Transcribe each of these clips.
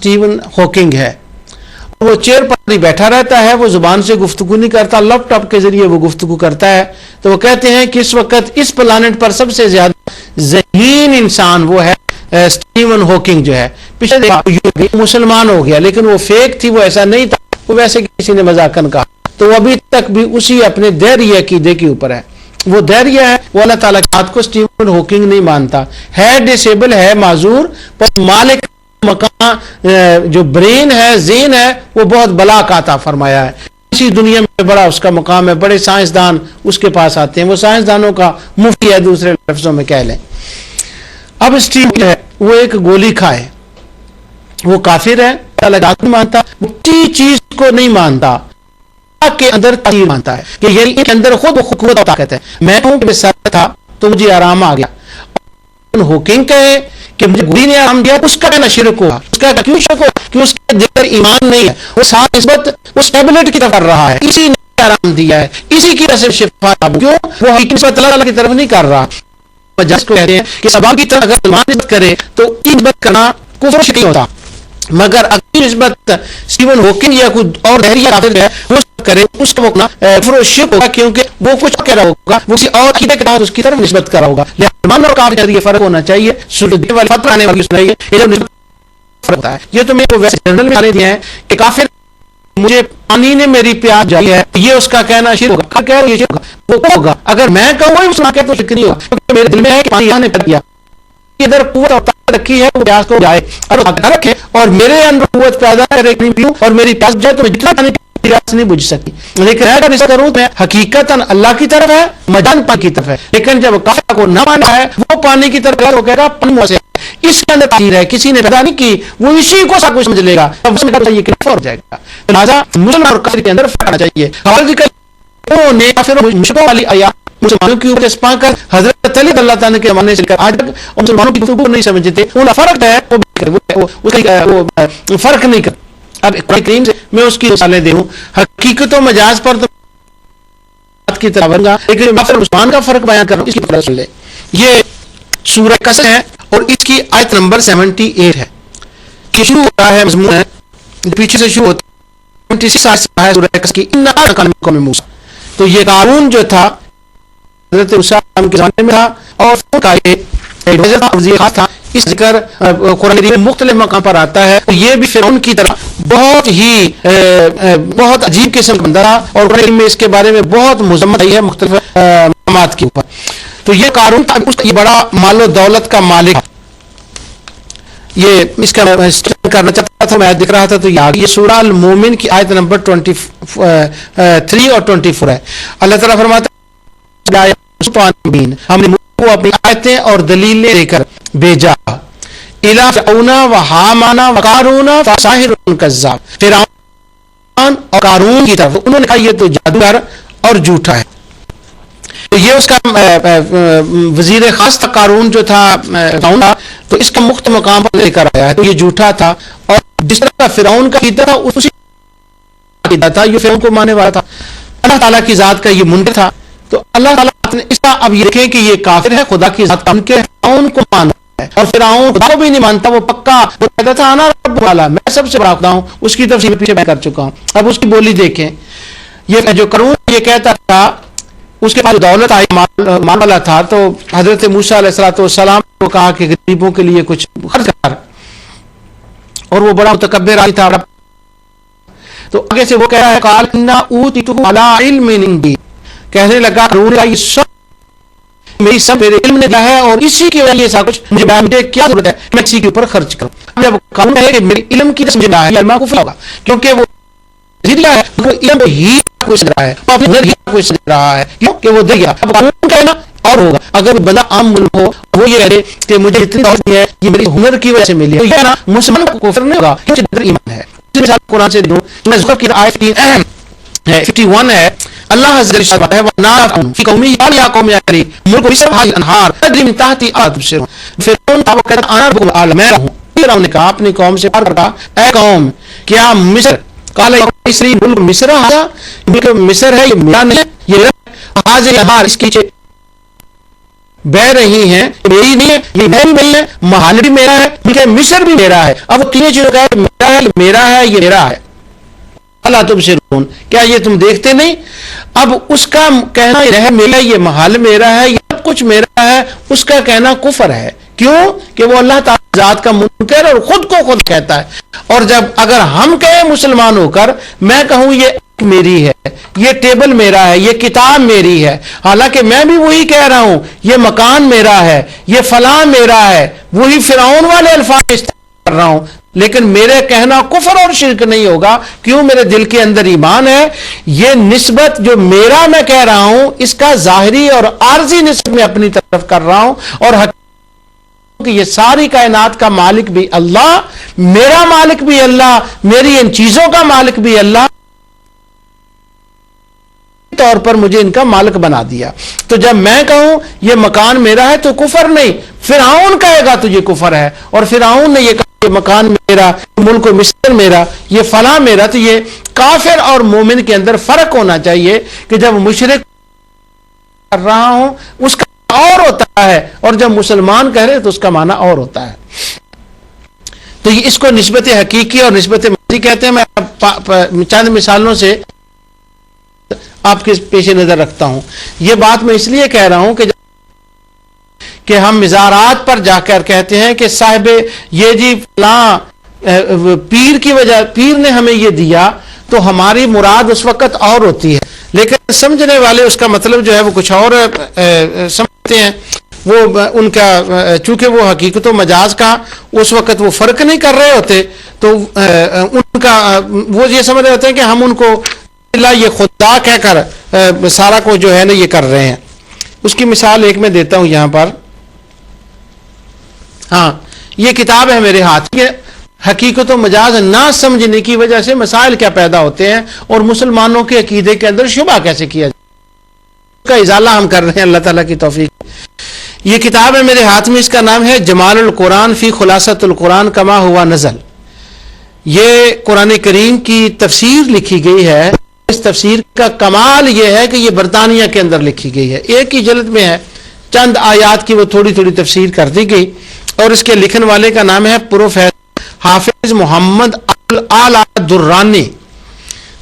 Steven Hawking ہے. وہ chair پر ہی بیٹھا رہتا ہے, وہ زبان سے گفتگو نہیں کرتا, لیپ ٹاپ کے ذریعے وہ گفتگو کرتا ہے. تو وہ کہتے ہیں کہ اس وقت اس پلانٹ پر سب سے زیادہ ذہین انسان وہ ہے اسٹیون ہاکنگ جو ہے. پچھلے مسلمان ہو گیا, لیکن وہ فیک تھی, وہ ایسا نہیں تھا, وہ ویسے کسی نے مذاقن کہا. تو وہ ابھی تک بھی اسی اپنے دہری عقیدے کے اوپر ہے. وہ دہریہ ہے, وہ اللہ تعالیٰ کی بات کو اسٹیون ہاکنگ نہیں مانتا ہے, ڈسیبل ہے, معذور, پر مالک مقام جو برین ہے, ذہن ہے, وہ بہت بلا کا عطا فرمایا ہے. اسی دنیا میں بڑا اس کا مقام ہے, بڑے سائنسدان اس کے پاس آتے ہیں, وہ سائنسدانوں کا مفتی ہے دوسرے لفظوں میں کہہ لیں. اب اسٹیون ہے وہ ایک گولی کھائے, وہ کافر ہے, اللہ نہیں مانتا, وہ کسی چیز کو نہیں مانتا, کے اندر تاثیر مانتا ہے کہ یعنی ان کے اندر خود قوت و طاقت ہے. میں ہوں کہ سر تھا تو مجھے آرام آ گیا. ہاکنگ کہے کہ مجھے گولی نے آرام دیا, اس کا کہنا شرک ہوا. اس کا کیوں شرک ہوا؟ کہ اس کے دل پر ایمان نہیں ہے, وہ ساتھ نسبت اس ٹیبلٹ کی طرف کر رہا ہے, اسی نے آرام دیا ہے, اسی کی وجہ سے شفا. کیوں وہ نسبت اللہ کی طرف نہیں کر رہا. جس کو کہتے ہیں کہ سبب کی طرف اگر نسبت کرے تو نسبت کرنا کفر نہیں ہوتا, مگر اگر نسبت اسٹیون ہاکنگ یا کوئی اور دہریہ کافر ہے وہ کرے, اس کو کفر و شرک ہوگا, کیونکہ وہ کچھ کہہ رہا ہوگا, وہ کسی اور عقیدے کے بعد اس کی طرف نسبت کر رہا ہوگا. ایمان اور کافر کے ذریعے فرق ہونا چاہیے. سننے والے فتویٰ آنے والی سنائیے, یہ جب نسبت فرق ہوتا ہے. یہ تو میں کو ویسے جنرل میں دیا ہے کہ کافر مجھے پانی نے میری پیاس جائی ہے, یہ اس کا کہنا شرک ہوگا. کہہ رہا یہ شرک ہوگا, وہ ہوگا. اگر میں کہوں اس میں تو شرک نہیں ہوگا, کیونکہ میرے دل میں ہے کہ پانی یہاں نے کر دیا, ادھر قوت اور طاقت رکھی ہے, وہ پیاس کو جائے اور رکھے, اور میرے اندر قوت پیدا کرے نہیں پیوں, اور میری پیاس جائے تو میں جتنا پانی پیاس نہیں بجھ سکتی. لیکن اگر اس کروں میں حقیقتاً اللہ کی طرف ہے, مجان پانی کی طرف ہے. لیکن جب کافر کو نہ مانا ہے, وہ پانی کی طرف ہے, وہ کہہ رہا پانی سے اس کے اندر تاثیر ہے, کسی نے پیدا نہیں کی, وہ اسی کو سب کچھ سمجھ لے گا, یہ کفر ہو جائے گا. لہٰذا مسلمان اور کافر کے اندر فرق آنا چاہیے. مشرکوں والی آیات مسلمانوں کی اوپر چسپاں کر حضرت علی اللہ تعالیٰ کے زمانے سے لے کر آج تک مسلمانوں کی گفتگو نہیں سمجھتے, ان فرق ہے وہ فرق نہیں کر. اب قرآن کریم سے میں اس کی مثالیں دے ہوں, حقیقت و مجاز پر تو کی طرح بنگا, لیکن مسلمان کا فرق بیان کر رہا ہوں, اس کی فرق سن لے. یہ سورہ قصص ہے اور اس کی آیت نمبر 78 ہے. یہ شروع ہوتا ہے, مضمون ہے پیچھے سے شروع ہوتا ہے 26 آیت سے ہے سورہ قصص کی. انہا کان من قوم موسیٰ, تو یہ قارون جو تھا حضرت موسیٰ کے زمانے میں تھا, اور کا یہ خاص تھا. اس ذکر قرآن کریم میں مختلف مقام پر آتا ہے. یہ بھی فرعون کی طرح بہت ہی بہت عجیب قسم کا بندہ تھا, اور قرآن کریم میں اس کے بارے میں بہت مذمت آئی ہے مختلف مقامات کے اوپر. تو یہ قارون تھا, یہ بڑا مال و دولت کا مالک. یہ اس کا کرنا چاہتا تھا, میں دکھ رہا تھا تو یہ سورہ المومن کی آیت نمبر 23 اور 24 ہے. اللہ تعالیٰ فرماتا ہے ہم نے کو اپنی آیتیں اور دلیلیں دے کر بھیجا الی فرعون و حامان و قارون فساحر کذاب, فرعون اور قارون کی طرف. انہوں نے کہا یہ تو جادوگر اور جھوٹا ہے. تو یہ اس کا وزیر خاص تھا قارون جو تھا فرعون, تو اس کا مخت مقام پر لے کر آیا ہے. تو یہ جھوٹا تھا, اور جس طرح فرعون کا عقیدہ تھا اسی عقیدہ تھا, یہ فرعون کو ماننے والا تھا. اللہ تعالیٰ کی ذات کا یہ منکر تھا. تو اللہ تعالیٰ نے اس کا اب یہ دیکھیں کہ یہ کافر ہے, خدا کی ذات کا منکر ہے, فرعون کو مانتا ہے, اور فرعون خدا کو بھی نہیں مانتا. وہ پکا وہ کہتا تھا انا رب والا, میں سب سے بڑا خدا ہوں. اس کی تفصیل پیچھے میں کر چکا ہوں. اب اس کی بولی دیکھیں. یہ جو قارون یہ کہتا تھا, اس کے پاس دولت آئی, مال والا تھا, تو حضرت موسیٰ علیہ السلام کو کہا کہ غریبوں کے لیے کچھ خرچ کر, اور وہ بڑا متکبر آئی تھا. تو آگے سے وہ کہہ رہا ہے قال انا اوتیتہ علی علم عندی, کہنے لگا یہ سب میری سب میرے علم نے دیا ہے, اور اسی کی وجہ سے کچھ مجھے کیا ضرورت ہے میں کسی کے اوپر خرچ کروں. جب قانون ہے کہ میرے علم کی سمجھ رہا ہے, علم کو ہوگا, کیونکہ وہ ذریعہ ہے, وہ علم ہی کوئی سمجھ رہا ہے, وہ اپنے ذریعہ کوئی سمجھ رہا ہے, کیونکہ وہ دریا. اب قانون کہنا اور ہوگا. اگر بندہ عام ملک ہو, وہ یہ کہے کہ مجھے اتنی دولت ہے, یہ میری ہنر کی وجہ سے ملی ہے, تو یہ نا مسلمان کو کفر نہیں ہوگا, کیونکہ ایمان ہے. مثال قرآن سے دوں, میں زخرف کی آیت 51 ہے. اللہ حضرت فرماتا ہے وَنَارَ فِي قَوْمِهِ يَا قَوْمِ يَا قَرِيبُ مُلْكُ مِصْرَ هَٰذِهِ الْأَنْهَارُ تَجْرِي مِن تَحْتِهَا أَفَلَا تُبْصِرُونَ. فرعون تھا, وہ کہتا انا ربکم الْأَعْلَىٰ, میں ہوں. فرعون نے کہا اپنی قوم سے کہا اے قوم کیا مصر, قال مصری ملک مصر هذا, ملک مصر ہے یہ میرا نہیں, یہ هذه الأنهار, اس کی بہ رہی ہیں میری نہیں ہے، یہ میری نہیں ہے، محل بھی میرا ہے، کیونکہ مصر بھی میرا ہے. اب وہ تینوں چیزوں کا ہے، میرا ہے، میرا ہے، یہ میرا ہے. اللہ تبصرون، کیا یہ تم دیکھتے نہیں؟ اب اس کا کہنا ہے میرا، یہ محل میرا ہے، یہ سب کچھ میرا ہے، اس کا کہنا کفر ہے. کیوں کہ وہ اللہ تعالی ذات کا منکر اور خود کو خود کہتا ہے. اور جب اگر ہم کہیں مسلمان ہو کر، میں کہوں یہ میری ہے، یہ ٹیبل میرا ہے، یہ کتاب میری ہے، حالانکہ میں بھی وہی کہہ رہا ہوں یہ مکان میرا ہے، یہ فلاں میرا ہے، وہی فرعون والے الفاظ استعمال کر رہا ہوں، لیکن میرے کہنا کفر اور شرک نہیں ہوگا. کیوں؟ میرے دل کے اندر ایمان ہے. یہ نسبت جو میرا میں کہہ رہا ہوں، اس کا ظاہری اور عارضی نسبت میں اپنی طرف کر رہا ہوں، اور کہ یہ ساری کائنات کا مالک بھی اللہ، میرا مالک بھی اللہ، میری ان چیزوں کا مالک بھی اللہ، طور پر مجھے ان کا مالک بنا دیا. تو جب میں کہوں یہ مکان میرا ہے تو کفر نہیں، فرعون کہے گا تو یہ کفر ہے. اور فرعون نے یہ کہا یہ مکان میرا، ملک مصر میرا، یہ فلاں میرا. تو یہ کافر اور مومن کے اندر فرق ہونا چاہیے کہ جب مشرک کر رہا ہوں اس کا اور ہوتا ہے، اور جب مسلمان کہہ رہے تو اس کا معنی اور ہوتا ہے. تو یہ اس کو نسبت حقیقی اور نسبت ماضی کہتے ہیں. میں چند مثالوں سے آپ کے پیش نظر رکھتا ہوں. یہ بات میں اس لیے کہہ رہا ہوں کہ ہم مزارات پر جا کر کہتے ہیں کہ صاحب یہ جی فلاں پیر کی وجہ، پیر نے ہمیں یہ دیا، تو ہماری مراد اس وقت اور ہوتی ہے، لیکن سمجھنے والے اس کا مطلب جو ہے وہ کچھ اور سمجھتے ہیں. وہ ان کا چونکہ وہ حقیقت و مجاز کا اس وقت وہ فرق نہیں کر رہے ہوتے، تو ان کا وہ یہ سمجھ رہے ہوتے ہیں کہ ہم ان کو یہ خدا کہہ کر سارا کو جو ہے نا یہ کر رہے ہیں. اس کی مثال ایک میں دیتا ہوں یہاں پر. ہاں، یہ کتاب ہے میرے ہاتھ میں. حقیقت و مجاز نہ سمجھنے کی وجہ سے مسائل کیا پیدا ہوتے ہیں، اور مسلمانوں کے عقیدے کے اندر شبہ کیسے کیا جائے، اس کا ازالہ ہم کر رہے ہیں اللہ تعالیٰ کی توفیق. یہ کتاب ہے میرے ہاتھ میں، اس کا نام ہے جمال القرآن فی خلاصۃ القرآن کما ہوا نزل. یہ قرآن کریم کی تفسیر لکھی گئی ہے. اس تفسیر کا کمال یہ ہے کہ یہ برطانیہ کے اندر لکھی گئی ہے، ایک ہی جلد میں ہے، چند آیات کی وہ تھوڑی تھوڑی تفسیر کر دی گئی. اور اس کے لکھن والے کا نام ہے پروفیسر حافظ محمد آل درانی.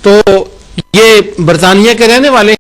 تو یہ برطانیہ کے رہنے والے